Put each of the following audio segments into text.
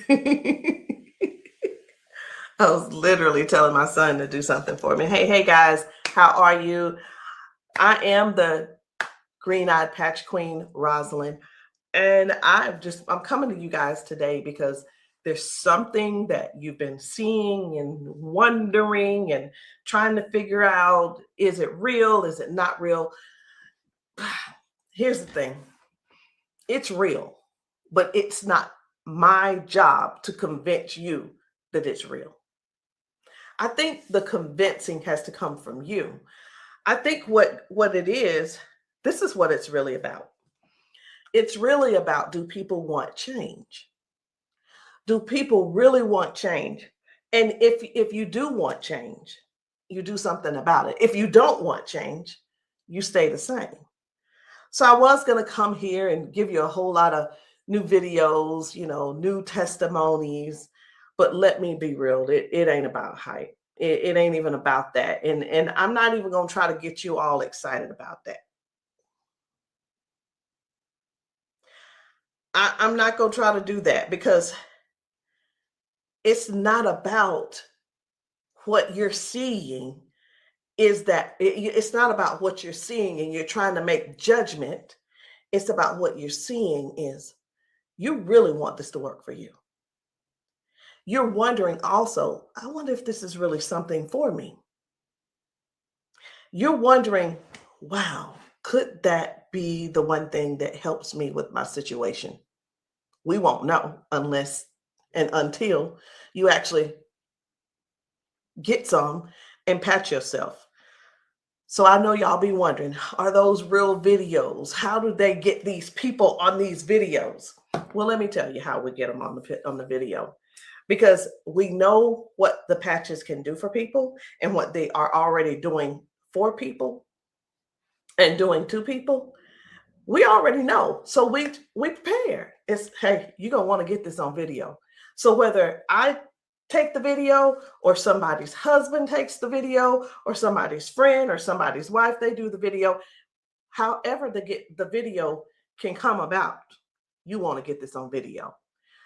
I was literally telling my son to do something for me. Hey guys, how are you? I am the green-eyed patch queen, Rosalind, and I'm coming to you guys today because there's something that you've been seeing and wondering and trying to figure out, is it real? Is it not real? Here's the thing. It's real, but it's not my job to convince you that it's real. I think the convincing has to come from you. I think what it is, this is what it's really about. It's really about, do people want change? Do people really want change? And if you do want change, you do something about it. If you don't want change, you stay the same. So I was going to come here and give you a whole lot of new videos, new testimonies, but let me be real, it ain't about hype. It ain't even about that. And I'm not even going to try to get you all excited about that. I'm not going to try to do that because it's not about what you're seeing. It's not about what you're seeing and you're trying to make judgment. It's about what you're seeing is you really want this to work for you. You're wondering also, I wonder if this is really something for me. You're wondering, wow, could that be the one thing that helps me with my situation? We won't know unless and until you actually get some and pat yourself. So I know y'all be wondering, are those real videos? How do they get these people on these videos? Well, let me tell you how we get them on the video. Because we know what the patches can do for people and what they are already doing for people and doing to people. We already know. So we prepare. It's, hey, you're going to want to get this on video. So whether I take the video or somebody's husband takes the video or somebody's friend or somebody's wife, they do the video, however the video can come about, you want to get this on video.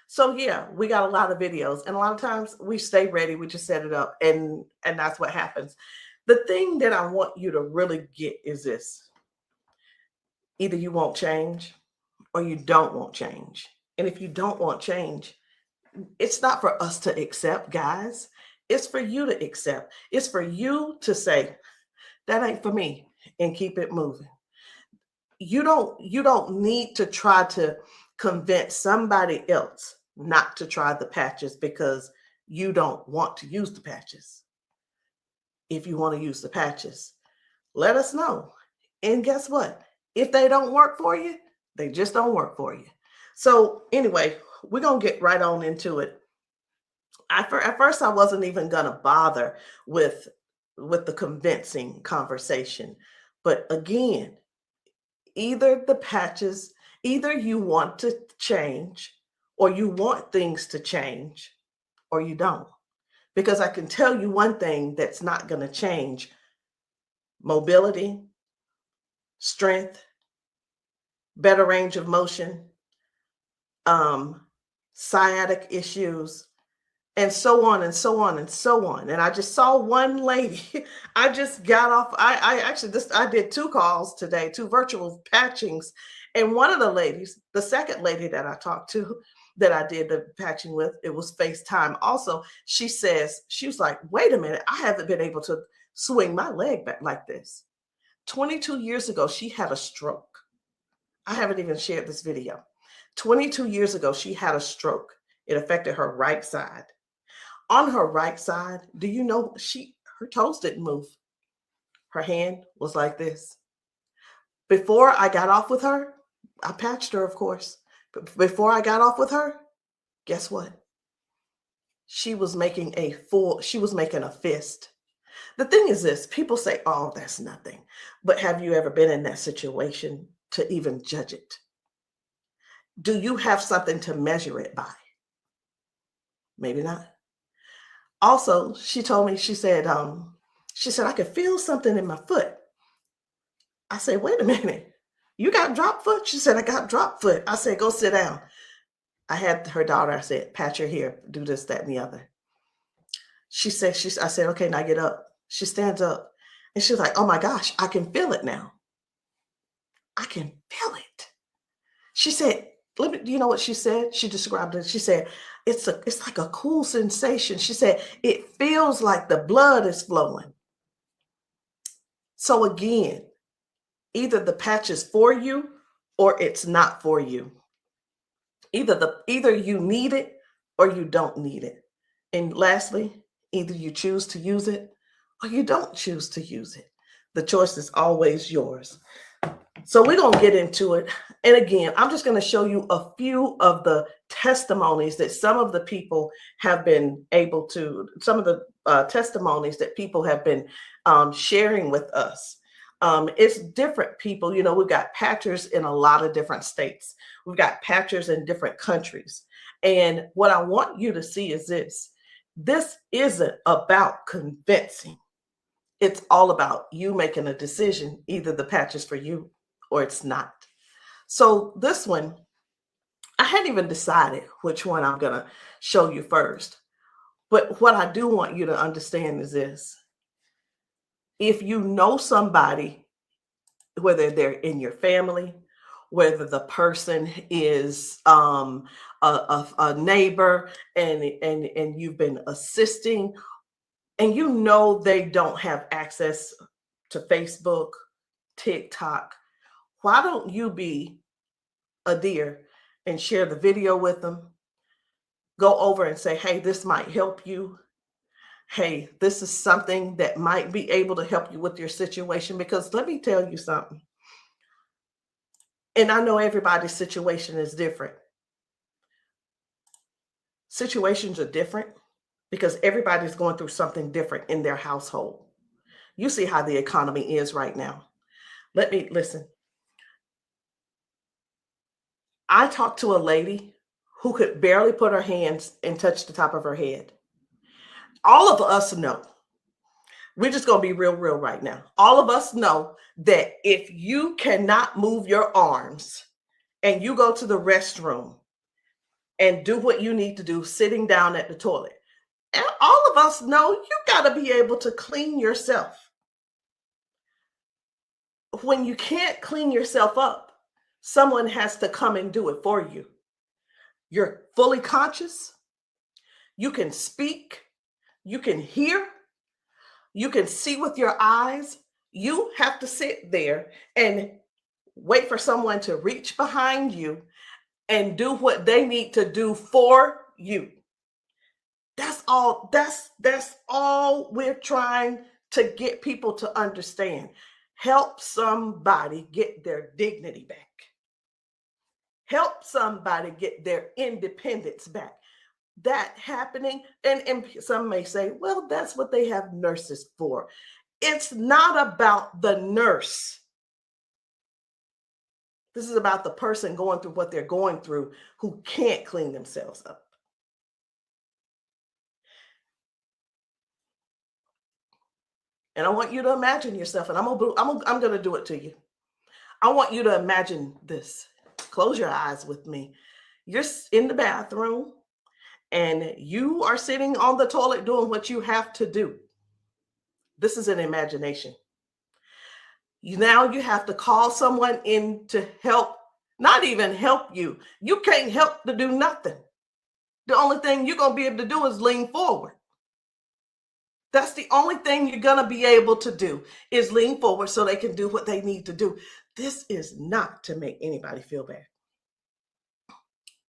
So yeah, we got a lot of videos, and a lot of times we stay ready. We just set it up, and that's what happens. The thing that I want you to really get is this: either you won't change, or you don't want change. And if you don't want change, it's not for us to accept, guys. It's for you to accept. It's for you to say, that ain't for me, and keep it moving. You don't need to try to convince somebody else not to try the patches because you don't want to use the patches. If you want to use the patches, let us know. And guess what? If they don't work for you, they just don't work for you. So anyway, we're going to get right on into it. At first, I wasn't even going to bother with the convincing conversation. But again, either the patches, either you want to change or you want things to change or you don't. Because I can tell you one thing that's not going to change: mobility, strength, better range of motion, sciatic issues, and so on and so on and so on. And I just saw one lady. I just got off. I did 2 calls today, 2 virtual patchings. And one of the ladies, the second lady that I talked to, that I did the patching with, it was FaceTime also. She was like, wait a minute, I haven't been able to swing my leg back like this. 22 years ago, she had a stroke. I haven't even shared this video. 22 years ago, she had a stroke. It affected her right side. On her right side, do you know her toes didn't move? Her hand was like this. Before I got off with her, I patched her, of course. But before I got off with her, guess what? She was making a fist. The thing is this: people say, oh, that's nothing. But have you ever been in that situation to even judge it? Do you have something to measure it by? Maybe not. Also, she told me, she said, I could feel something in my foot. I said, wait a minute, you got drop foot? She said, I got drop foot. I said, go sit down. I had her daughter, I said, pat your hair, do this, that, and the other. I said, okay, now get up. She stands up and she's like, oh my gosh, I can feel it now. I can feel it. She said, do you know what she said? She described it. She said, it's like a cool sensation. She said, it feels like the blood is flowing. So again, either the patch is for you or it's not for you. Either you need it or you don't need it. And lastly, either you choose to use it or you don't choose to use it. The choice is always yours. So we're going to get into it. And again, I'm just going to show you a few of the testimonies that some of the people have been able to, some of the testimonies that people have been sharing with us. It's different people. You know, we've got patchers in a lot of different states. We've got patchers in different countries. And what I want you to see is this. This isn't about convincing. It's all about you making a decision. Either the patch is for you or it's not. So this one, I hadn't even decided which one I'm going to show you first. But what I do want you to understand is this. If you know somebody, whether they're in your family, whether the person is a neighbor and you've been assisting, and you know they don't have access to Facebook, TikTok, why don't you be a dear and share the video with them? Go over and say, hey, this might help you. Hey, this is something that might be able to help you with your situation. Because let me tell you something. And I know everybody's situation is different. Situations are different because everybody's going through something different in their household. You see how the economy is right now. Listen. I talked to a lady who could barely put her hands and touch the top of her head. All of us know, we're just going to be real right now. All of us know that if you cannot move your arms and you go to the restroom and do what you need to do sitting down at the toilet, and all of us know you got to be able to clean yourself. When you can't clean yourself up, someone has to come and do it for you. You're fully conscious. You can speak. You can hear. You can see with your eyes. You have to sit there and wait for someone to reach behind you and do what they need to do for you. That's all. That's all we're trying to get people to understand. Help somebody get their dignity back. Help somebody get their independence back. That happening, and some may say, well, that's what they have nurses for. It's not about the nurse. This is about the person going through what they're going through who can't clean themselves up. And I want you to imagine yourself, and I'm going to do it to you. I want you to imagine this. Close your eyes with me. You're in the bathroom and you are sitting on the toilet doing what you have to do. This is an imagination. Now you have to call someone in to help, not even help you. You can't help to do nothing. The only thing you're going to be able to do is lean forward. That's the only thing you're going to be able to do is lean forward so they can do what they need to do. This is not to make anybody feel bad.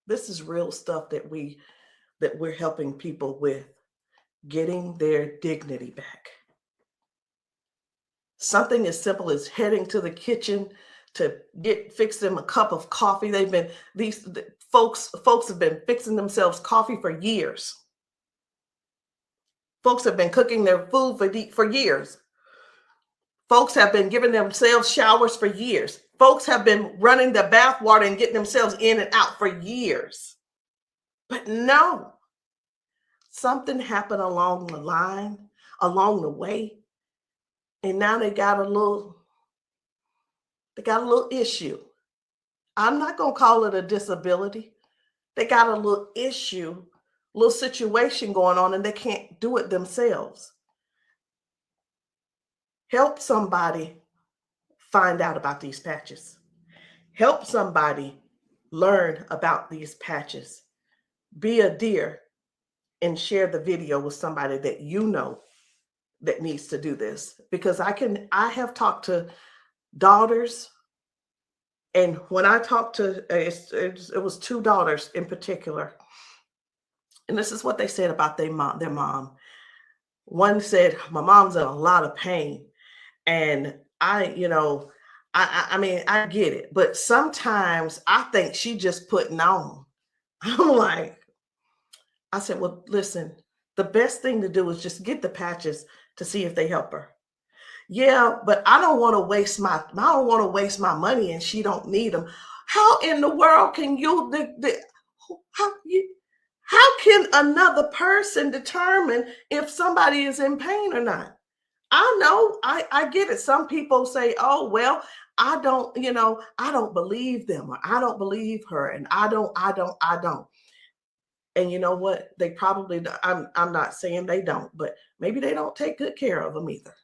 This is real stuff that we're helping people with, getting their dignity back. Something as simple as heading to the kitchen to fix them a cup of coffee. These folks have been fixing themselves coffee for years. Folks have been cooking their food for years. Folks have been giving themselves showers for years. Folks have been running the bath water and getting themselves in and out for years. But no, something happened along the line, along the way, and now they got a little issue. I'm not going to call it a disability They got a little issue, little situation going on, and they can't do it themselves. Help somebody find out about these patches. Help somebody learn about these patches. Be a dear and share the video with somebody that you know that needs to do this. Because I have talked to daughters, and when I talked to, it was two daughters in particular, and this is what they said about their mom. One said, my mom's in a lot of pain. And I mean, I get it, but sometimes I think she just putting on. I'm like, I said, well, listen, the best thing to do is just get the patches to see if they help her. Yeah, but I don't want to waste my money and she don't need them. How in the world can how can another person determine if somebody is in pain or not? I know, I get it. Some people say, oh, well, I don't believe them, or I don't believe her, and I don't. And you know what? They probably, I'm not saying they don't, but maybe they don't take good care of them either.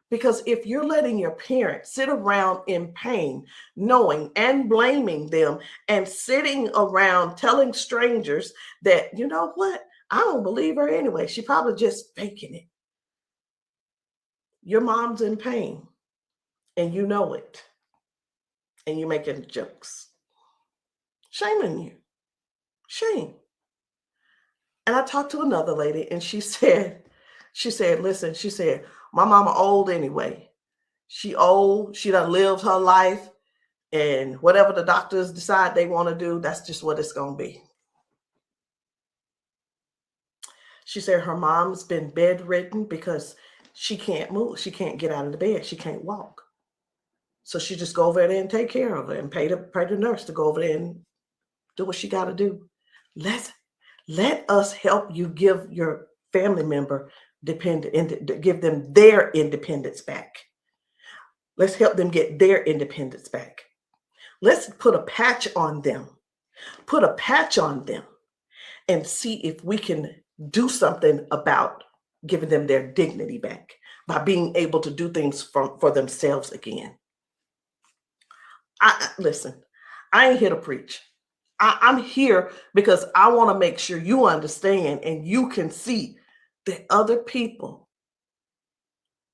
Because if you're letting your parents sit around in pain, knowing and blaming them, and sitting around telling strangers that, you know what, I don't believe her anyway, she probably just faking it. Your mom's in pain and you know it, and you're making jokes. Shame on you. Shame. And I talked to another lady and she said, listen, she said, my mama old anyway. She old, she done lived her life, and whatever the doctors decide they want to do, that's just what it's going to be. She said her mom's been bedridden because she can't move. She can't get out of the bed. She can't walk. So she just go over there and take care of her and pay the nurse to go over there and do what she got to do. Let us help you give your family member give them their independence back. Let's help them get their independence back. Let's put a patch on them. Put a patch on them and see if we can do something about giving them their dignity back by being able to do things for themselves again. Listen, I ain't here to preach. I'm here because I want to make sure you understand and you can see that other people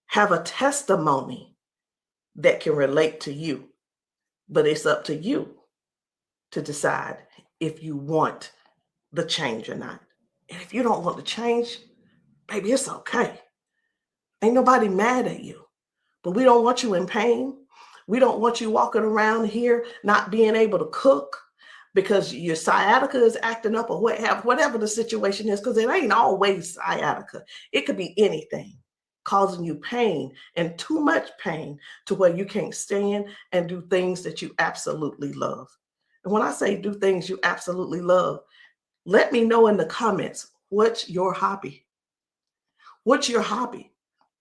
have a testimony that can relate to you. But it's up to you to decide if you want the change or not. And if you don't want the change, baby, it's okay. Ain't nobody mad at you. But we don't want you in pain. We don't want you walking around here not being able to cook because your sciatica is acting up, or whatever the situation is, because it ain't always sciatica. It could be anything causing you pain, and too much pain to where you can't stand and do things that you absolutely love. And when I say do things you absolutely love, let me know in the comments, what's your hobby? What's your hobby?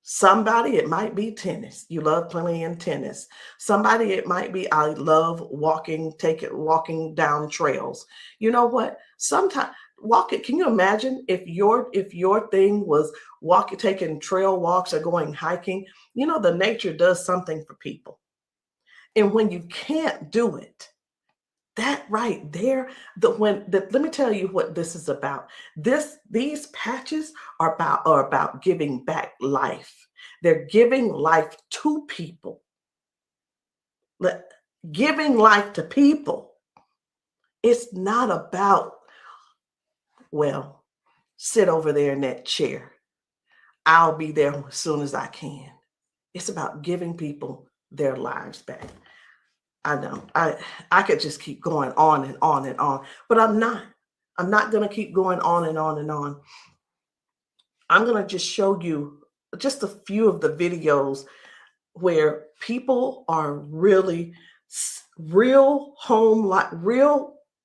Somebody, it might be tennis. You love playing tennis. Somebody, it might be, I love walking down trails. You know what? Sometimes walking, can you imagine if your thing was taking trail walks or going hiking? You know, the nature does something for people. And when you can't do it, that right there, let me tell you what this is about. These patches are about giving back life. They're giving life to people. Giving life to people. It's not about, well, sit over there in that chair. I'll be there as soon as I can. It's about giving people their lives back. I know I could just keep going on and on and on, but I'm not going to keep going on and on and on. I'm going to just show you just a few of the videos where people are really real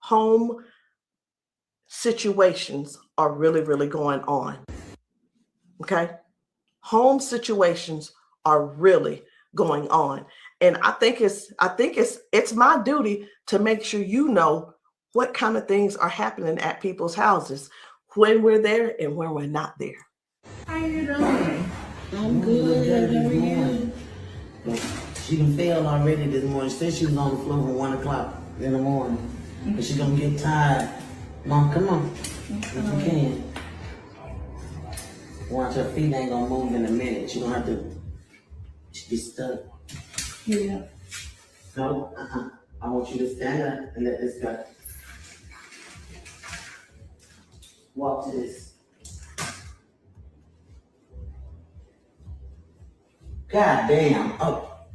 home situations are really going on. Okay. Home situations are really going on. And I think it's my duty to make sure you know what kind of things are happening at people's houses when we're there and when we're not there. How you doing? I'm good. How are you? She done failed already this morning. She said she was on the floor from 1 o'clock in the morning. But she gonna get tired. Mom, come on. If you can. Watch, her feet ain't gonna move in a minute. She gonna have to be stuck. Yeah. No, I want you to stand up and let this go. Walk to this. God damn.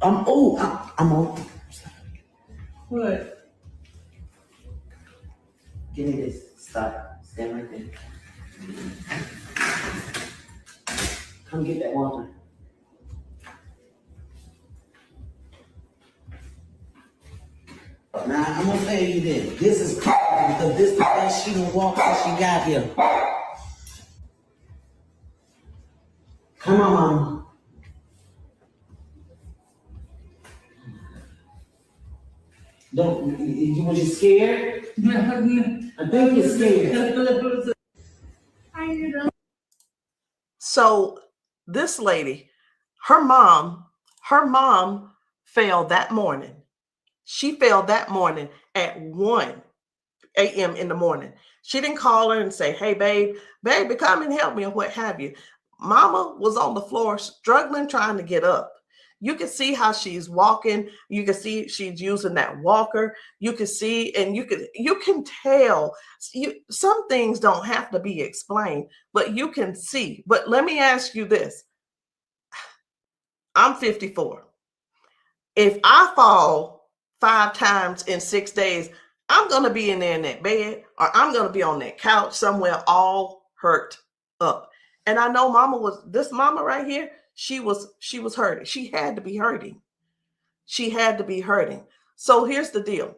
I'm on. What? Give me this. Stop. Stand right there. Come get that water. Now, I'm gonna tell you this. This is crazy because this is the best she done walked since she got here. Come on, Mama. Don't, was you scared? I think you're scared. How you doing? So this lady, her mom fell that morning. She fell that morning at 1 a.m. in the morning. She didn't call her and say, hey, baby, come and help me, or what have you. Mama was on the floor struggling, trying to get up. You can see how she's walking. You can see she's using that walker. You can see, and you can tell. Some things don't have to be explained, but you can see. But let me ask you this. I'm 54. If I fall 5 times in 6 days, I'm going to be in there in that bed, or I'm going to be on that couch somewhere all hurt up. And I know this mama right here, she was hurting. She had to be hurting. She had to be hurting. So here's the deal.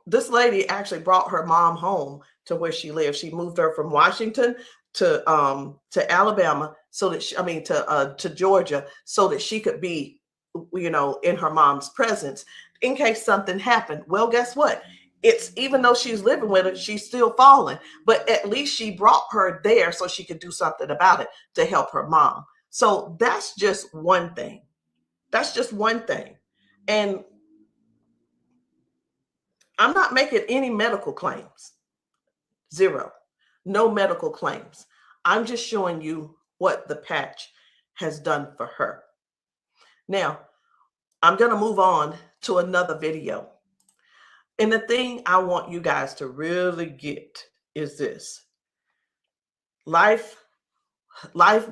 This lady actually brought her mom home to where she lived. She moved her from Washington to Alabama to Georgia, so that she could be, in her mom's presence in case something happened. Well, guess what? It's, even though she's living with her, she's still falling, but at least she brought her there so she could do something about it to help her mom. So that's just one thing. That's just one thing. And I'm not making any medical claims. Zero. No medical claims. I'm just showing you what the patch has done for her. Now, I'm going to move on to another video. And the thing I want you guys to really get is this. Life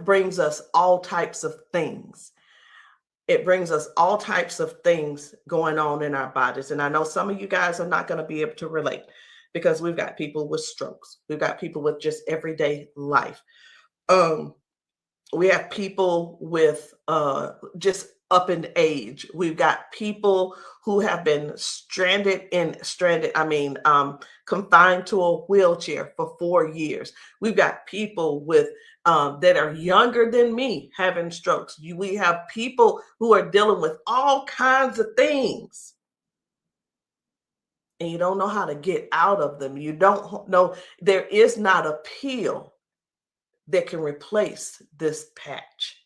brings us all types of things. It brings us all types of things going on in our bodies. And I know some of you guys are not going to be able to relate, because we've got people with strokes. We've got people with just everyday life. We have people with just up in age. We've got people who have been confined to a wheelchair for 4 years. We've got people with that are younger than me having strokes. We have people who are dealing with all kinds of things, and you don't know how to get out of them. You don't know. There is not a pill that can replace this patch.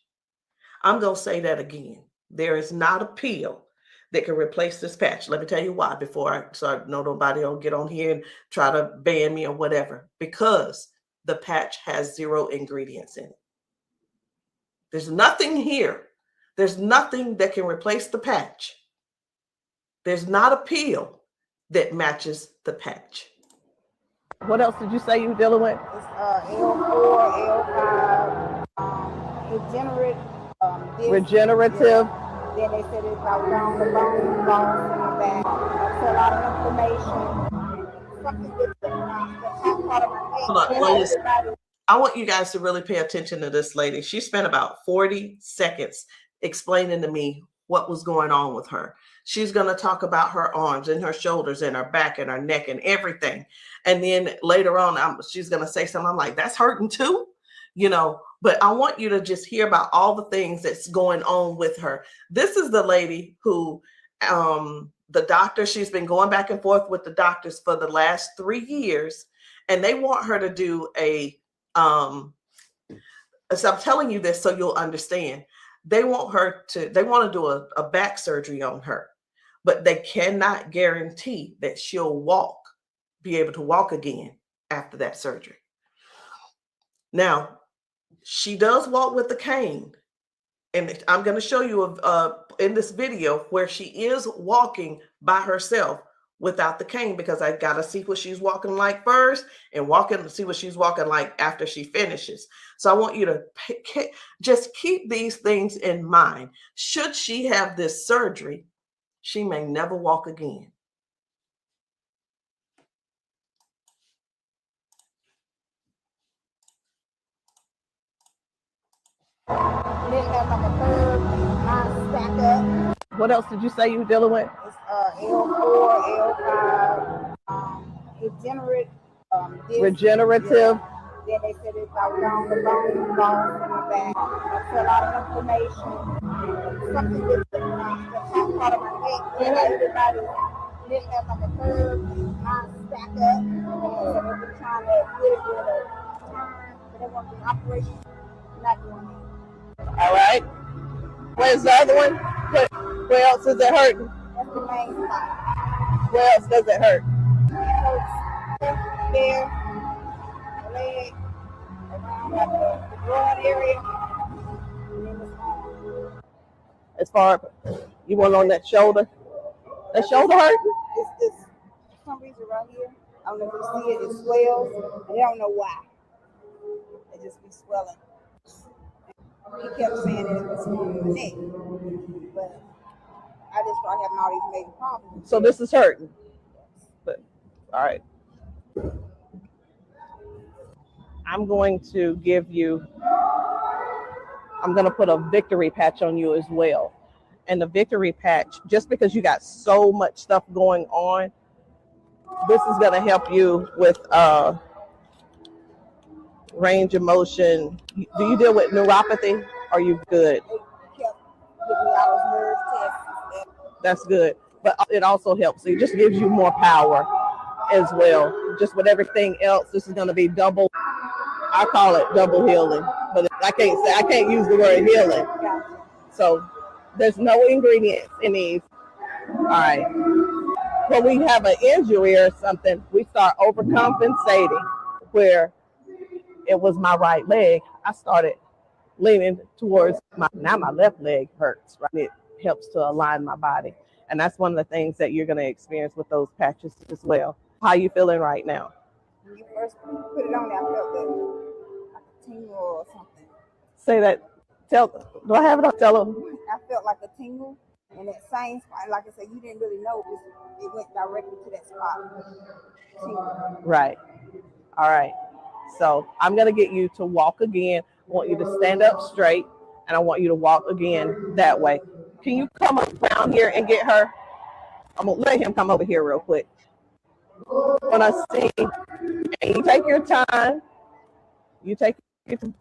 I'm going to say that again. There is not a pill that can replace this patch. Let me tell you why, so I know nobody will get on here and try to ban me or whatever. Because the patch has 0 ingredients in it. There's nothing here. There's nothing that can replace the patch. There's not a pill that matches the patch. What else did you say you were dealing with? It's L4, L5, Regenerative. Yeah. Then they said it's about down the bone, bones in the back. That's a lot of inflammation. Something that's part of my head. I want you guys to really pay attention to this lady. She spent about 40 seconds explaining to me what was going on with her. She's going to talk about her arms and her shoulders and her back and her neck and everything. And then later on, she's going to say something. I'm like, that's hurting too, but I want you to just hear about all the things that's going on with her. This is the lady who the doctor, she's been going back and forth with the doctors for the last 3 years, and they want her to do a so I'm telling you this so you'll understand. They want to do a back surgery on her, but they cannot guarantee that she'll be able to walk again after that surgery. Now, she does walk with the cane, and I'm going to show you in this video where she is walking by herself without the cane, because I got to see what she's walking like first and see what she's walking like after she finishes. So I want you to just keep these things in mind. Should she have this surgery, she may never walk again. Then have like a third line stack up. What else did you say you were dealing with? It's L4, L5, regenerative. Yeah. Then they said it's like down the bone back. That's a lot of inflammation. Something with the top part of my neck. Everybody didn't have like a third line stack up. So they've been trying to get it with a turn, but they want the operation not doing it. All right. Where's the other one? Where else is it hurting? That's the main spot. Where else does it hurt? It hurts there, leg, around like the broad area, and then it's on. As far you want on that shoulder? That shoulder hurt? It's for some reason right here. I don't know if you see it. It swells, and I don't know why. It just be swelling. He kept saying that it was on the neck, but I just started having all these major problems. So this is hurting. But, all right. I'm going to put a victory patch on you as well. And the victory patch, just because you got so much stuff going on, this is going to help you with range of motion. Do you deal with neuropathy? Are you good? They kept giving me all those nerve tests. That's good. But it also helps. It just gives you more power as well. Just with everything else, this is going to be double. I call it double healing, but I can't use the word healing. So there's no ingredients in these. All right. When we have an injury or something, we start overcompensating. Where it was my right leg, I started leaning towards my left leg hurts, right? It helps to align my body. And that's one of the things that you're going to experience with those patches as well. How you feeling right now? When you first put it on there, I felt like a tingle or something. Say that. Do I have it up? Tell them. I felt like a tingle in that same spot. Like I said, you didn't really know it went directly to that spot. Tingle. Right. All right. So I'm going to get you to walk again. I want you to stand up straight, and I want you to walk again that way. Can you come up around here and get her? I'm going to let him come over here real quick. When I sing, and you take your time. You take your time.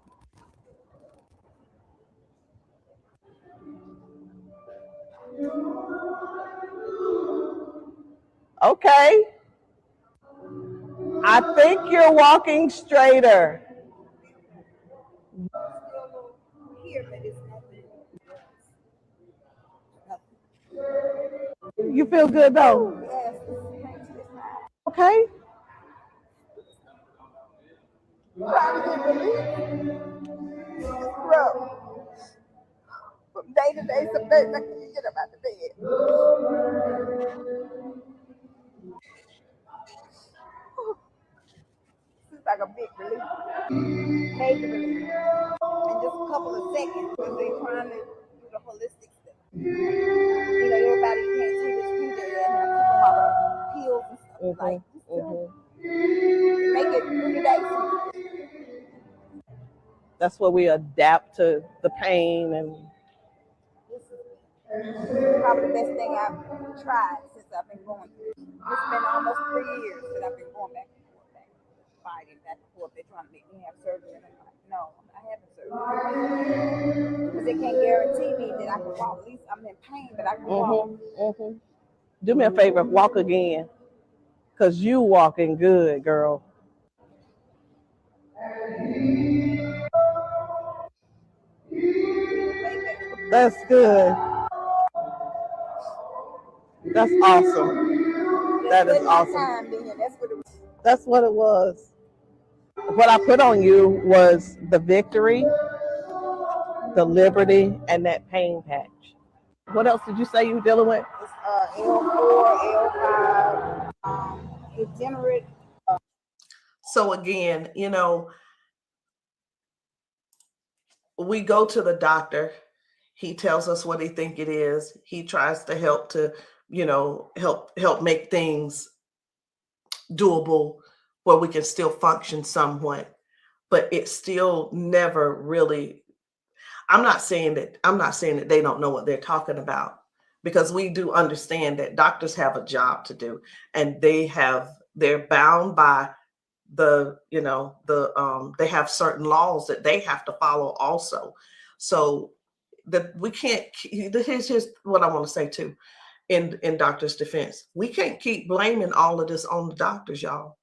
Okay. I think you're walking straighter. You feel good though? Okay. From day to day, some days I can't get up out of bed. It's like a big relief, major relief, in just a couple of seconds because they're trying to do the holistic stuff. You know, everybody can't see this finger and I keep them all pills and stuff like make it 3 days. That's where we adapt to the pain, and this is probably the best thing I've tried since I've been going through. It's been almost 3 years that I've been going back and forth, fighting back and forth. They're trying to make me have surgery, and I'm like, no, I'm not having surgery because they can't guarantee me that I can walk. At least I'm in pain, but I can walk. Do me a favor, walk again, because you walking good, girl. That's good. That's awesome. That is awesome. That's what it was. What I put on you was the victory, the liberty, and that pain patch. What else did you say you were dealing with? It's L4, L5, degenerate. So again, we go to the doctor. He tells us what he think it is. He tries to help to, help make things doable where we can still function somewhat, but it's still never really. I'm not saying that they don't know what they're talking about, because we do understand that doctors have a job to do, and they're bound by they have certain laws that they have to follow also. So that we can't. Here's what I want to say too. In doctors' defense, we can't keep blaming all of this on the doctors, y'all.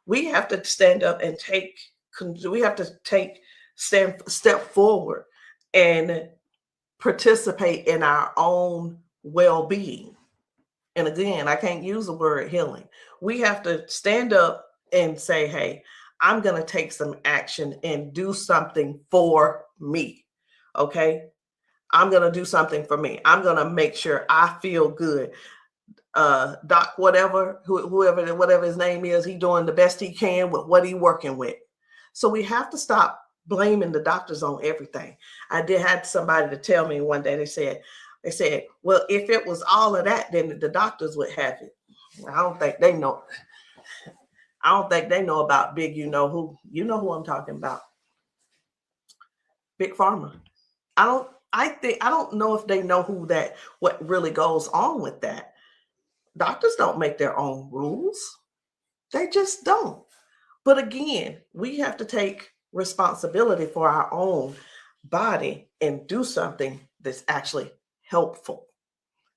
We have to stand up and step forward and participate in our own well-being. And again, I can't use the word healing. We have to stand up and say, hey, I'm going to take some action and do something for me. Okay. I'm going to do something for me. I'm going to make sure I feel good. Doc, whatever his name is, he doing the best he can with what he working with. So we have to stop blaming the doctors on everything. I had somebody to tell me one day, they said, well, if it was all of that, then the doctors would have it. I don't think they know. I don't think they know about big, you know who I'm talking about. Big Pharma. I don't know if they know what really goes on with that. Doctors don't make their own rules. They just don't. But again, we have to take responsibility for our own body and do something that's actually helpful,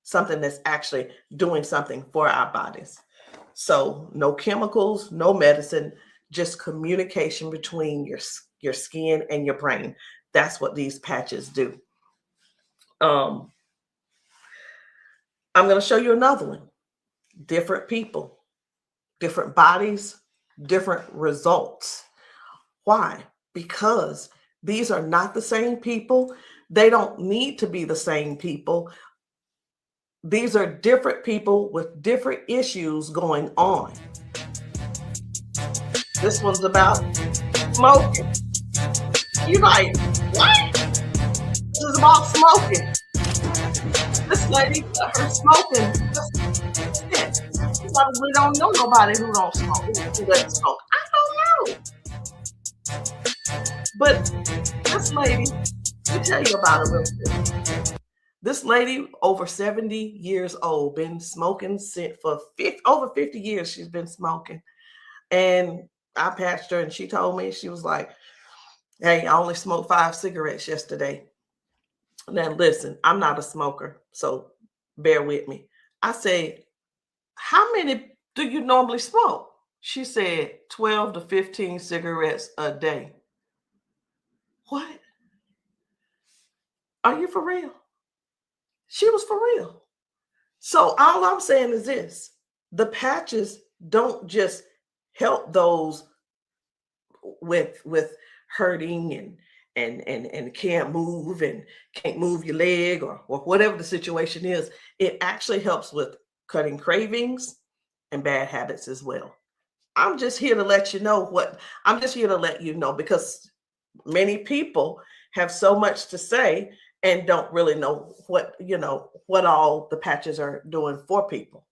something that's actually doing something for our bodies. So no chemicals, no medicine, just communication between your skin and your brain. That's what these patches do. I'm going to show you another one. Different people, different bodies, different results. Why? Because these are not the same people. They don't need to be the same people. These are different people with different issues going on. This one's about smoking. You're like, what? This is about smoking. This lady, her smoking. You probably don't know nobody who don't smoke, who doesn't smoke. I don't know. But this lady, let me tell you about her real quick. This lady, over 70 years old, been smoking for over 50 years. She's been smoking. And I patched her, and she told me, she was like, hey, I only smoked 5 cigarettes yesterday. Now, listen, I'm not a smoker, so bear with me. I said, how many do you normally smoke? She said 12 to 15 cigarettes a day. What? Are you for real? She was for real. So all I'm saying is this: the patches don't just help those with hurting and can't move and can't move your leg or whatever the situation is. It actually helps with cutting cravings and bad habits as well. I'm just here to let you know because many people have so much to say and don't really know what all the patches are doing for people.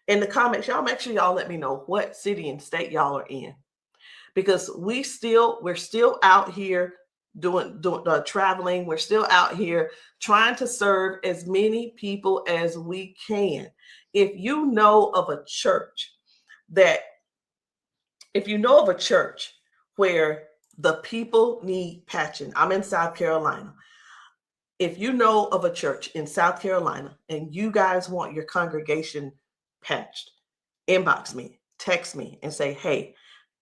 In the comments, y'all make sure y'all let me know what city and state y'all are in, because we're still out here doing traveling. We're still out here trying to serve as many people as we can. If you know of a church where the people need patching, I'm in South Carolina. if you know of a church in South Carolina and you guys want your congregation patched, inbox me, text me, and say, hey,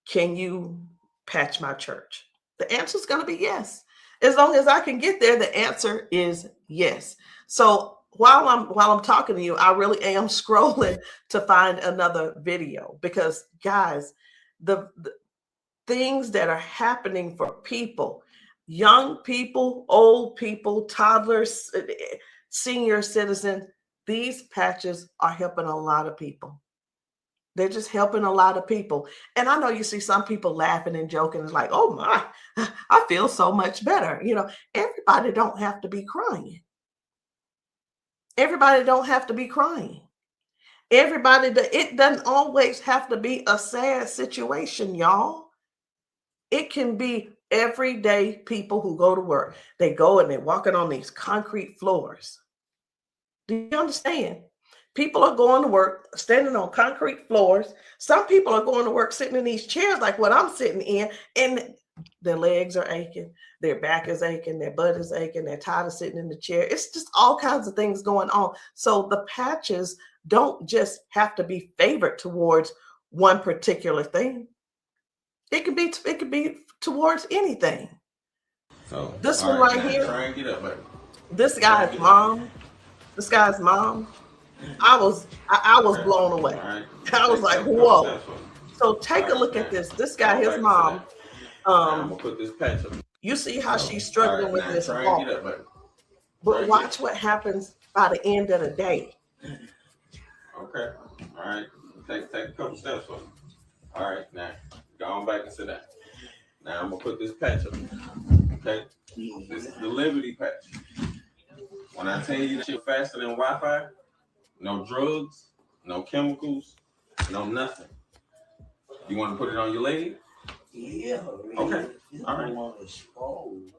can you patch my church? The answer is going to be yes. As long as I can get there, the answer is yes. So while I'm talking to you, I really am scrolling to find another video, because guys, the things that are happening for people, young people, old people, toddlers, senior citizens, these patches are helping a lot of people. They're just helping a lot of people. And I know you see some people laughing and joking. It's like, oh my, I feel so much better. You know, everybody don't have to be crying. Everybody don't have to be crying. It doesn't always have to be a sad situation, y'all. It can be everyday people who go to work. They go and they're walking on these concrete floors. Do you understand? People are going to work standing on concrete floors. Some people are going to work sitting in these chairs like what I'm sitting in, and their legs are aching, their back is aching, their butt is aching, they're tired of sitting in the chair. It's just all kinds of things going on. So the patches don't just have to be favored towards one particular thing. It could be towards anything. So this one right here, try and get up, baby. This guy's mom, I was blown away. Right. I was like, whoa. So take a look at this. This guy, his mom, I'm gonna put this patch up. you see how she's struggling with this try walk. and get up, baby. But watch what happens by the end of the day. Okay. All right. Take a couple steps for me. All right. Now go on back and sit down. Now I'm gonna put this patch up. Okay. This is the Liberty patch. When I tell you that you're faster than Wi-Fi, no drugs, no chemicals, no nothing. You want to put it on your leg? Yeah. Okay. All right.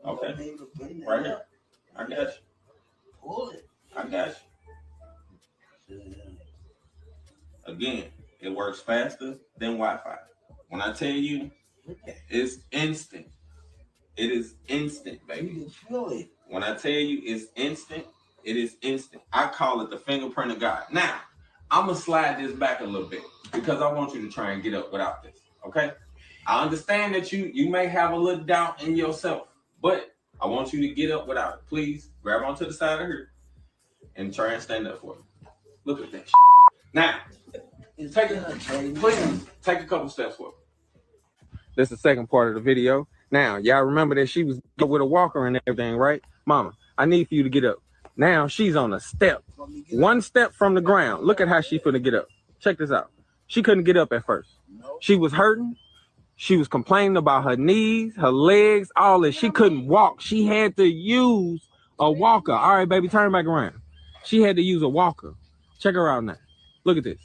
Okay. Right here. I got you. Pull it. I got you. Again, it works faster than Wi-Fi. When I tell you, it's instant. It is instant, baby. You can feel it. When I tell you it's instant, it is instant. I call it the fingerprint of God. Now, I'm going to slide this back a little bit because I want you to try and get up without this, okay? I understand that you may have a little doubt in yourself, but I want you to get up without it. Please grab onto the side of her and try and stand up for me. Look at that shit. Now, take a couple steps forward. This is the second part of the video. Now, y'all remember that she was with a walker and everything, right? Mama, I need for you to get up. Now she's on a step. One step from the ground. Look at how she finna get up. Check this out. She couldn't get up at first. She was hurting. She was complaining about her knees, her legs, all this. She couldn't walk. She had to use a walker. All right, baby, turn back around. She had to use a walker. Check her out now. Look at this.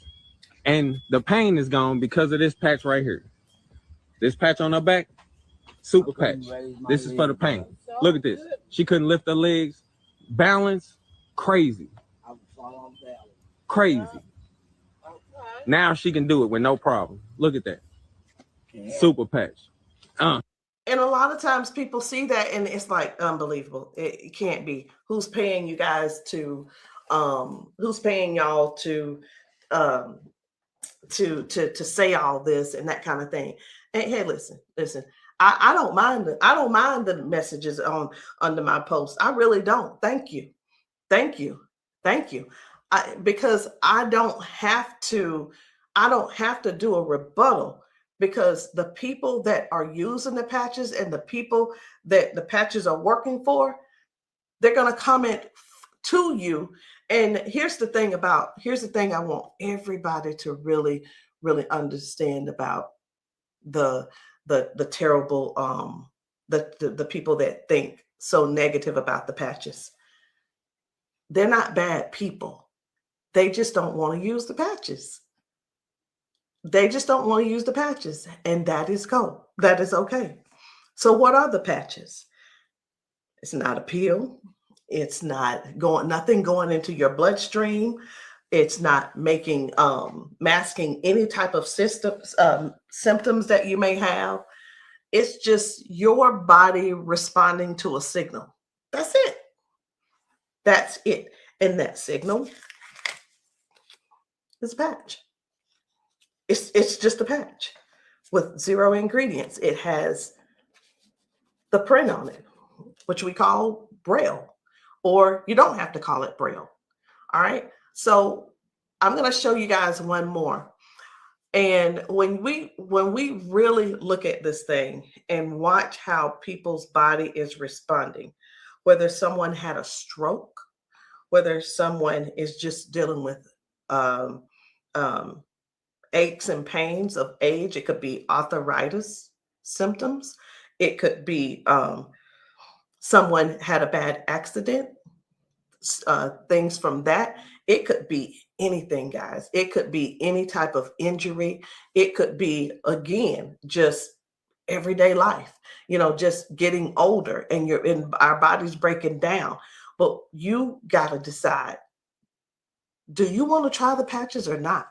And the pain is gone because of this patch right here. This patch on her back, super patch. This is for the pain. Look at this. She couldn't lift her legs. Balance, crazy. Crazy. Now she can do it with no problem. Look at that. Super patch. And a lot of times people see that and it's like unbelievable. It can't be. Who's paying you guys to who's paying y'all to say all this and that kind of thing. And hey, listen. I don't mind the messages under my post. I really don't. Thank you. Because I don't have to do a rebuttal, because the people that are using the patches and the people that the patches are working for, they're going to comment to you. And here's the thing I want everybody to really, really understand about the terrible, the people that think so negative about the patches. They're not bad people. They just don't want to use the patches. And that is cool. That is okay. So what are the patches? It's not a pill. It's not nothing going into your bloodstream. It's not masking any type of symptoms that you may have. It's just your body responding to a signal. That's it. That's it. And that signal is a patch. It's just a patch with 0 ingredients. It has the print on it, which we call Braille, or you don't have to call it Braille. All right. So I'm going to show you guys one more. And when we really look at this thing and watch how people's body is responding, whether someone had a stroke, whether someone is just dealing with aches and pains of age, it could be arthritis symptoms, it could be someone had a bad accident, things from that. It could be anything, guys. It could be any type of injury. It could be, again, just everyday life, just getting older and our body's breaking down. But you got to decide, do you want to try the patches or not?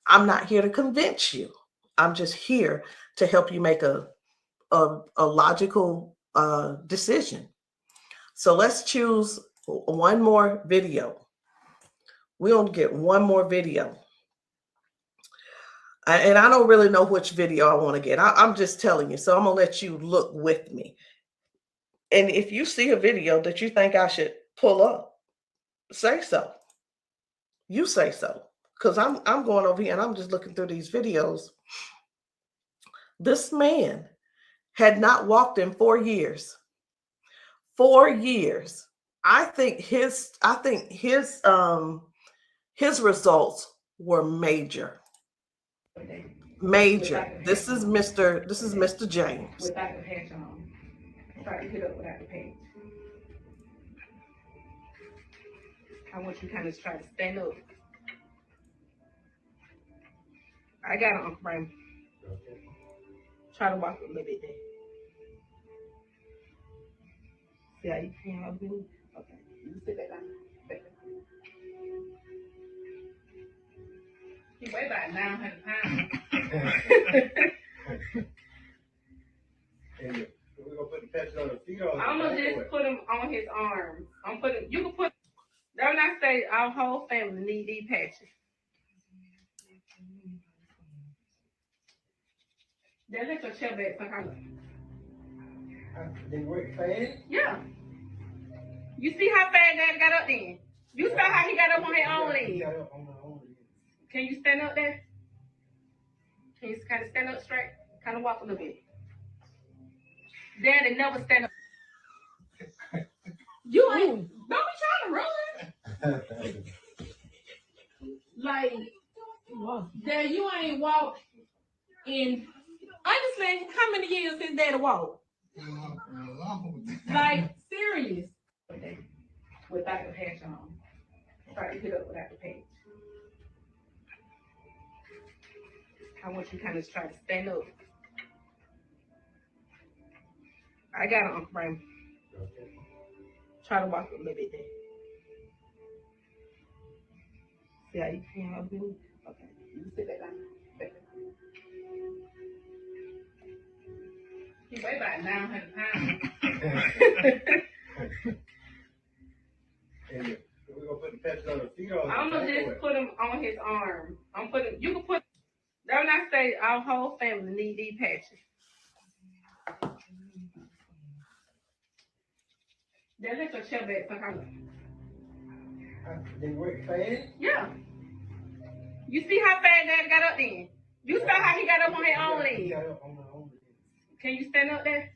I'm not here to convince you. I'm just here to help you make a logical decision. So let's choose one more video. We're going to get one more video. And I don't really know which video I want to get. I'm just telling you. So I'm going to let you look with me. And if you see a video that you think I should pull up, say so. You say so. Because I'm going over here and I'm just looking through these videos. This man had not walked in 4 years. 4 years. I think his results were major. Major. This is Mr. James. Without the patch on. Try to get up without the patch. I want you to kind of try to stand up. I got it, Uncle Brian. Try to walk a little bit there. See how you can help me? Okay. You sit back down. He weigh about 900 pounds. We're gonna put the patch on the feet or I'm gonna just put him on his arms. You can put, don't I say our whole family need these patches. Then let your chair back some kind of. They work fast? Yeah. You see how fast Daddy got up then? You saw how he got up on his own leg. Can you stand up there? Can you kind of stand up straight? Kind of walk a little bit. Daddy never stand up. You ain't, don't be trying to run. Like, Dad, you ain't walked in, honestly, how many years since Daddy walked? Like, serious. Without the patch on. Try to get up without the patch. I want you to kind of try to stand up. I got it, Uncle Brian. Try to walk a little bit there. See how you can help me? Okay. You sit back down. He weigh about 900 pounds. We're gonna put the patch on the feet or I'm gonna just put him on his arm. You can put, don't I say our whole family need these patches. Then let your chair back some kind of. They work fast? Yeah. You see how fast Daddy got up then? You saw how he got up on his own leg. Can you stand up there?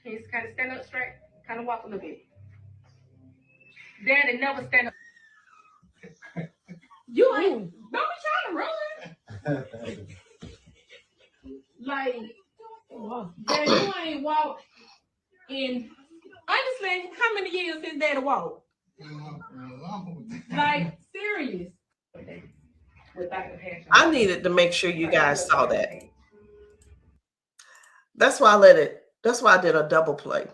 Can you kind of stand up straight? Kind of walk a little bit. Daddy never stand up. You ain't, don't be trying to run. Like, Daddy, you ain't walked in, honestly, how many years since Daddy walked? Like, serious. Without the patch on. I needed to make sure you guys saw that. That's why I did a double play.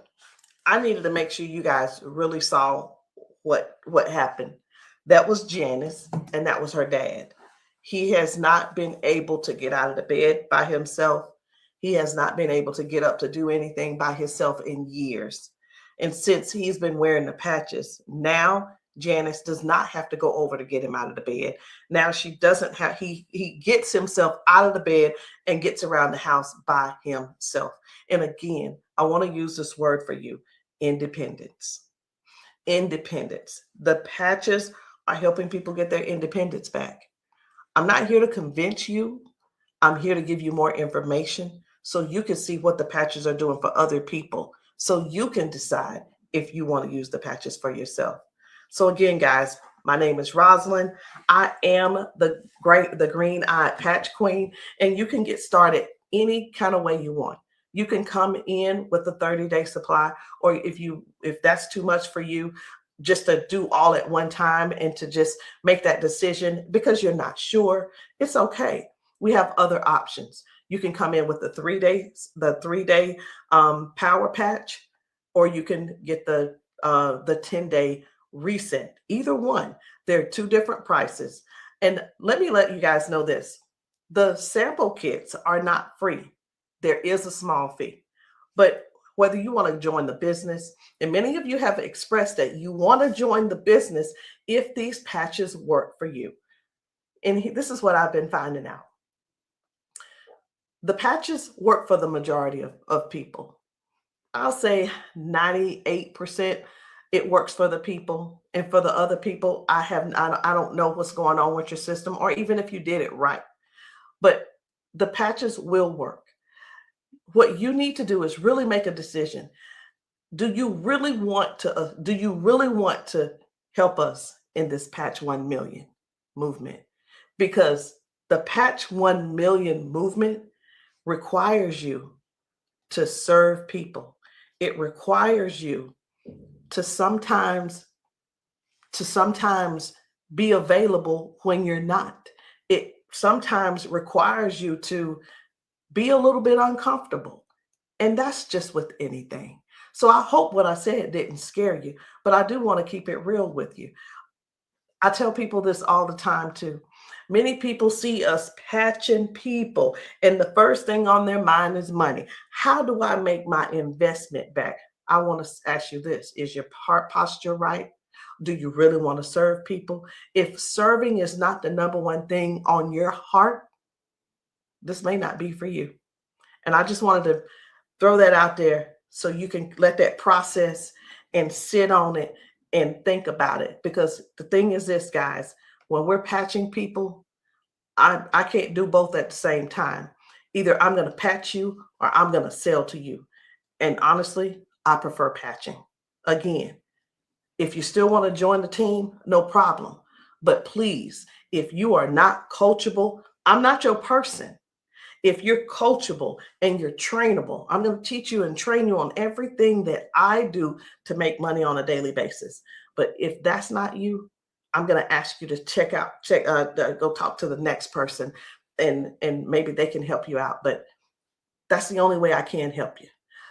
I needed to make sure you guys really saw what happened. That was Janice, and that was her dad. He has not been able to get out of the bed by himself. He has not been able to get up to do anything by himself in years. And since he's been wearing the patches, now Janice does not have to go over to get him out of the bed. Now she doesn't have, he gets himself out of the bed and gets around the house by himself. And again, I want to use this word for you, independence. Independence. The patches are helping people get their independence back. I'm not here to convince you. I'm here to give you more information so you can see what the patches are doing for other people, so you can decide if you want to use the patches for yourself. So again, guys, my name is Rosalind. I am the green-eyed patch queen, and you can get started any kind of way you want. You can come in with a 30-day supply, or if that's too much for you, just to do all at one time and to just make that decision because you're not sure, it's okay. We have other options. You can come in with the 3-day power patch, or you can get the 10-day reset. Either one. There are two different prices. And let me let you guys know this. The sample kits are not free. There is a small fee. But whether you want to join the business, and many of you have expressed that you want to join the business if these patches work for you. And this is what I've been finding out. The patches work for the majority of people. I'll say 98% it works for the people. And for the other people, I don't know what's going on with your system, or even if you did it right. But the patches will work. What you need to do is really make a decision. Do you really want to help us in this Patch 1 Million movement? Because the Patch 1 Million movement requires you to serve people. It requires you to sometimes be available when you're not. It sometimes requires you to be a little bit uncomfortable. And that's just with anything. So I hope what I said didn't scare you, but I do want to keep it real with you. I tell people this all the time too. Many people see us patching people, and the first thing on their mind is money. How do I make my investment back? I want to ask you this. Is your heart posture right? Do you really want to serve people? If serving is not the number one thing on your heart, this may not be for you. And I just wanted to throw that out there so you can let that process and sit on it and think about it. Because the thing is this, guys, when we're patching people, I can't do both at the same time. Either I'm going to patch you or I'm going to sell to you. And honestly, I prefer patching. Again, if you still want to join the team, no problem. But please, if you are not coachable, I'm not your person. If you're coachable and you're trainable, I'm going to teach you and train you on everything that I do to make money on a daily basis. But if that's not you, I'm going to ask you to go talk to the next person, and maybe they can help you out. But that's the only way I can help you.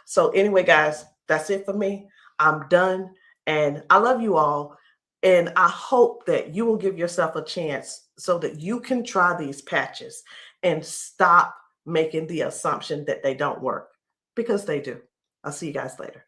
So anyway, guys, that's it for me. I'm done. And I love you all. And I hope that you will give yourself a chance so that you can try these patches and stop making the assumption that they don't work, because they do. I'll see you guys later.